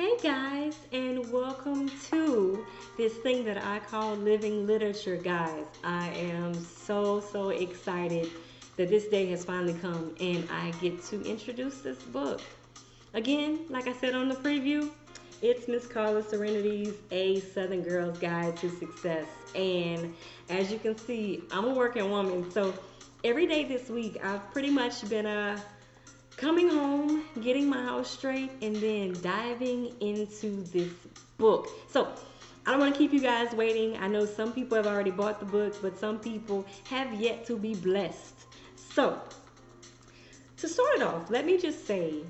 Hey guys, and welcome to this thing that I call living literature, guys. I am so excited that this day has finally come and I get to introduce this book. Again, like I said on the preview, it's Miss Carla Serenity's A Southern Girl's Guide to Success. And as you can see, I'm a working woman, so every day this week I've pretty much been coming home, getting my house straight, and then diving into this book. So, I don't want to keep you guys waiting. I know some people have already bought the book, but some people have yet to be blessed. So, to start it off, let me just say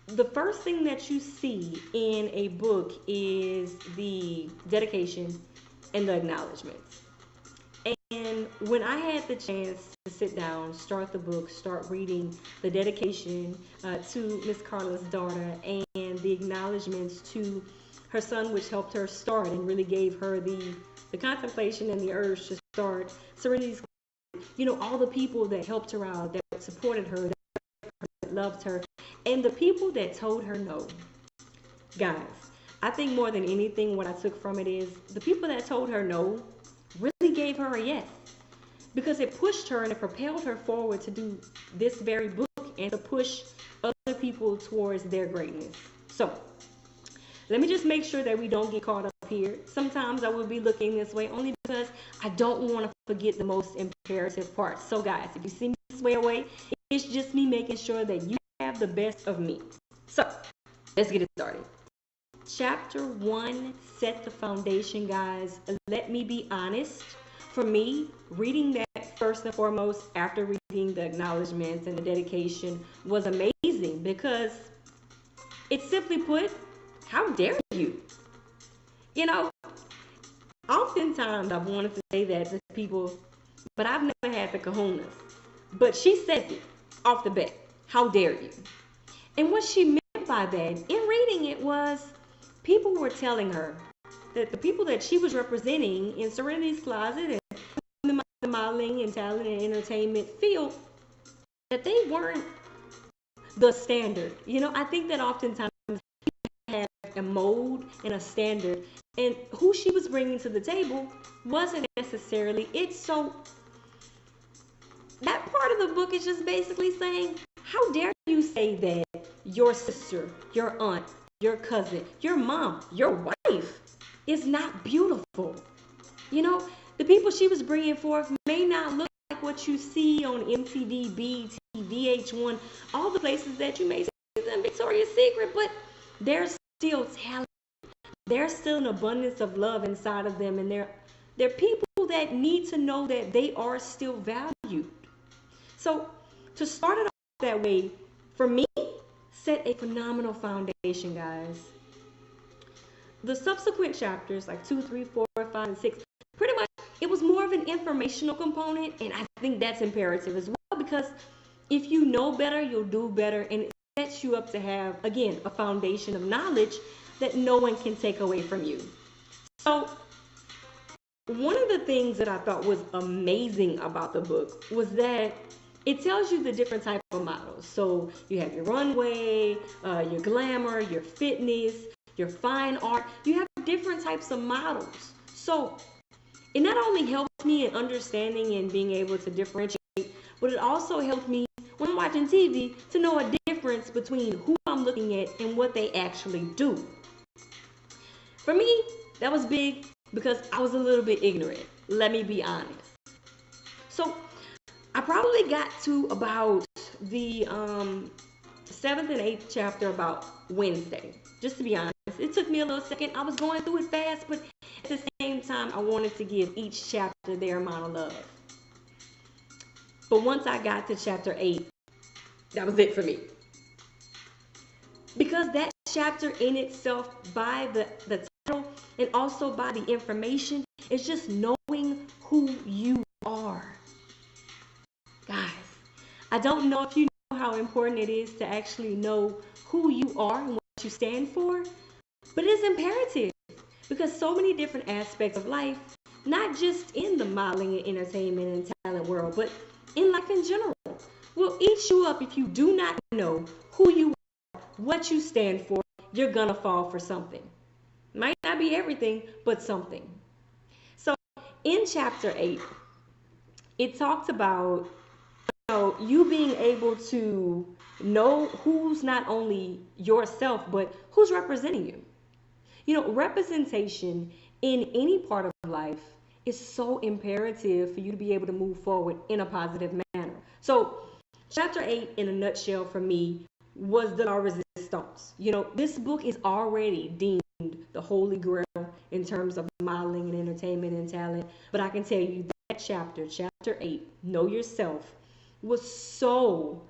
the first thing that you see in a book is the dedication and the acknowledgments. And when I had the chance to sit down, start the book, start reading the dedication to Miss Carla's daughter and the acknowledgments to her son, which helped her start and really gave her the contemplation and the urge to start Serenity's, all the people that helped her out, that supported her, that loved her, and the people that told her no. Guys, I think more than anything, what I took from it is the people that told her no really gave her a yes, because it pushed her and it propelled her forward to do this very book and to push other people towards their greatness. So let me just make sure that we don't get caught up here. Sometimes I will be looking this way only because I don't want to forget the most imperative part. So guys, if you see me sway away, it's just me making sure that you have the best of me. So let's get it started. Chapter 1 set the foundation, guys. Let me be honest. For me, reading that first and foremost after reading the acknowledgments and the dedication was amazing because it simply put, how dare you? Oftentimes I've wanted to say that to people, but I've never had the kahunas. But she said it off the bat. How dare you? And what she meant by that in reading it was people were telling her that the people that she was representing in Serenity's Closet and the modeling and talent and entertainment field, that they weren't the standard. I think that oftentimes people have a mold and a standard, and who she was bringing to the table wasn't necessarily it. So that part of the book is just basically saying, how dare you say that your sister, your aunt, your cousin, your mom, your wife is not beautiful. The people she was bringing forth may not look like what you see on MTV, BET, VH1, all the places that you may see in Victoria's Secret, but there's still talent. There's still an abundance of love inside of them, and they're people that need to know that they are still valued. So to start it off that way, for me, set a phenomenal foundation, guys. The subsequent chapters, like 2, 3, 4, 5, and 6, pretty much it was more of an informational component, and I think that's imperative as well, because if you know better, you'll do better, and it sets you up to have, again, a foundation of knowledge that no one can take away from you. So one of the things that I thought was amazing about the book was that it tells you the different type of models. So you have your runway, your glamour, your fitness, your fine art. You have different types of models. So it not only helps me in understanding and being able to differentiate, but it also helps me when I'm watching TV to know a difference between who I'm looking at and what they actually do. For me, that was big because I was a little bit ignorant. Let me be honest. So I probably got to about the 7th and 8th chapter about Wednesday. Just to be honest, it took me a little second. I was going through it fast, but at the same time, I wanted to give each chapter their amount of love. But once I got to chapter 8, that was it for me. Because that chapter in itself, by the title and also by the information, is just knowing who you are. Guys, I don't know if you know how important it is to actually know who you are and what you stand for, but it is imperative because so many different aspects of life, not just in the modeling and entertainment and talent world, but in life in general, will eat you up if you do not know who you are, what you stand for, you're gonna fall for something. Might not be everything, but something. So in chapter 8, it talks about you being able to know who's not only yourself, but who's representing you. Representation in any part of life is so imperative for you to be able to move forward in a positive manner. So, chapter 8, in a nutshell, for me, was the La Resistance. This book is already deemed the holy grail in terms of modeling and entertainment and talent. But I can tell you that chapter 8, Know Yourself, was so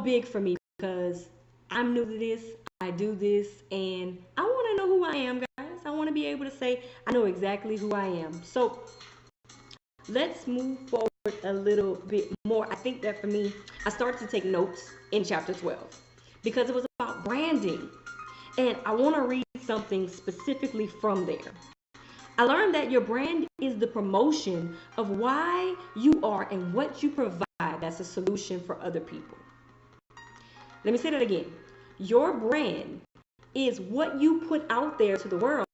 big for me because I'm new to this. I do this, and I want to know who I am, guys. I want to be able to say I know exactly who I am. So let's move forward a little bit more. I think that for me, I started to take notes in chapter 12 because it was about branding. And I want to read something specifically from there. I learned that your brand is the promotion of why you are and what you provide that's a solution for other people. Let me say that again. Your brand is what you put out there to the world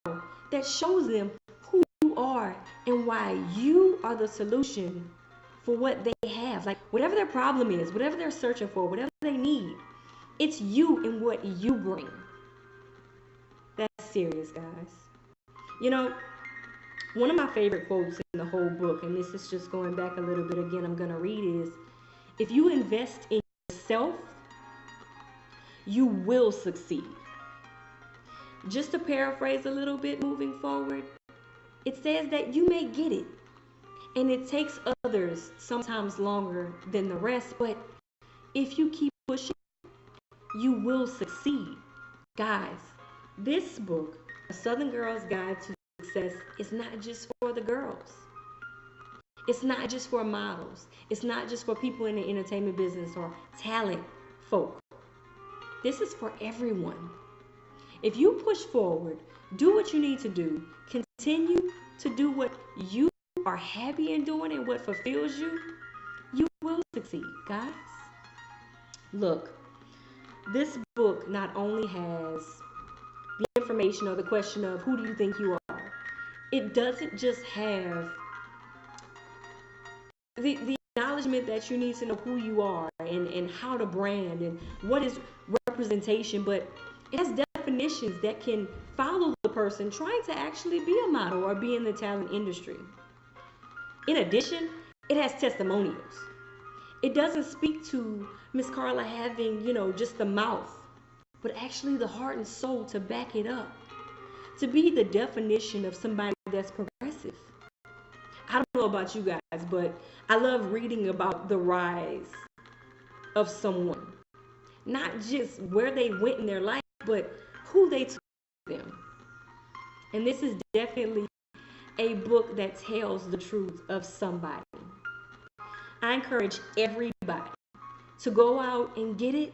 that shows them who you are and why you are the solution for what they have. Like whatever their problem is, whatever they're searching for, whatever they need, it's you and what you bring. That's serious, guys. One of my favorite quotes in the whole book, and this is just going back a little bit again, I'm going to read is, if you invest in yourself, you will succeed. Just to paraphrase a little bit moving forward, it says that you may get it, and it takes others sometimes longer than the rest, but if you keep pushing, you will succeed. Guys, this book, A Southern Girl's Guide to Success, is not just for the girls. It's not just for models. It's not just for people in the entertainment business or talent folk. This is for everyone. If you push forward, do what you need to do, continue to do what you are happy in doing and what fulfills you, you will succeed, guys. Look, this book not only has the information or the question of who do you think you are, it doesn't just have the acknowledgement that you need to know who you are and how to brand and what is representation, but it has definitions that can follow the person trying to actually be a model or be in the talent industry. In addition, it has testimonials. It doesn't speak to Miss Carla having, just the mouth, but actually the heart and soul to back it up. To be the definition of somebody that's progressive. I don't know about you guys, but I love reading about the rise of someone. Not just where they went in their life, but who they took with them. And this is definitely a book that tells the truth of somebody. I encourage everybody to go out and get it,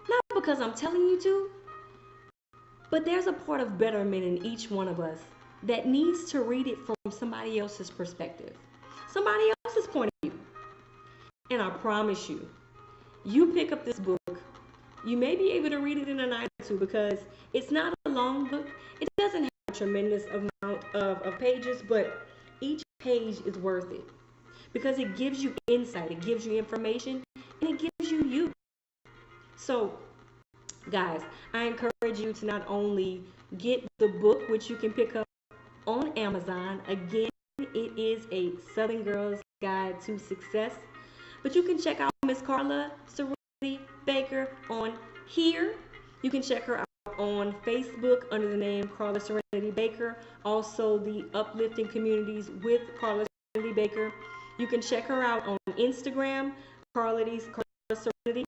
not because I'm telling you to, but there's a part of betterment in each one of us that needs to read it from somebody else's perspective, somebody else's point of view. And I promise you, you pick up this book, you may be able to read it in a night or two because it's not a long book. It doesn't have a tremendous amount of pages, but each page is worth it because it gives you insight, it gives you information, and it gives you you. So, guys, I encourage you to not only get the book, which you can pick up on Amazon. Again, it is A Southern Girl's Guide to Success. But you can check out Miss Carla Serenity Baker on here. You can check her out on Facebook under the name Carla Serenity Baker. Also, the Uplifting Communities with Carla Serenity Baker. You can check her out on Instagram, Carla Serenity,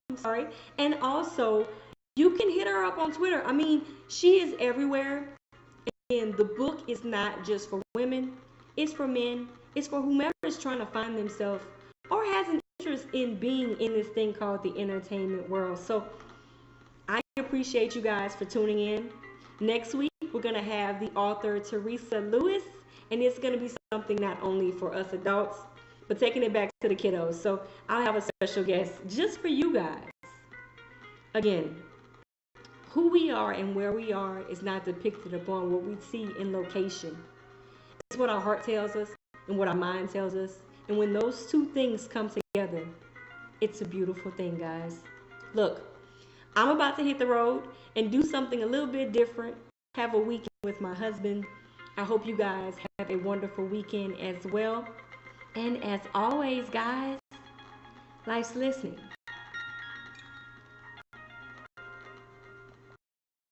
and also you can hit her up on Twitter. I mean, she is everywhere. And the book is not just for women, it's for men, it's for whomever is trying to find themselves or has an interest in being in this thing called the entertainment world. So I appreciate you guys for tuning in. Next week, we're going to have the author Teresa Lewis, and it's going to be something not only for us adults, but taking it back to the kiddos. So I'll have a special guest just for you guys. Again, Who we are and where we are is not depicted upon what we see in location. It's what our heart tells us and what our mind tells us. And when those two things come together, it's a beautiful thing, guys. Look, I'm about to hit the road and do something a little bit different. Have a weekend with my husband. I hope you guys have a wonderful weekend as well. And as always, guys, life's listening.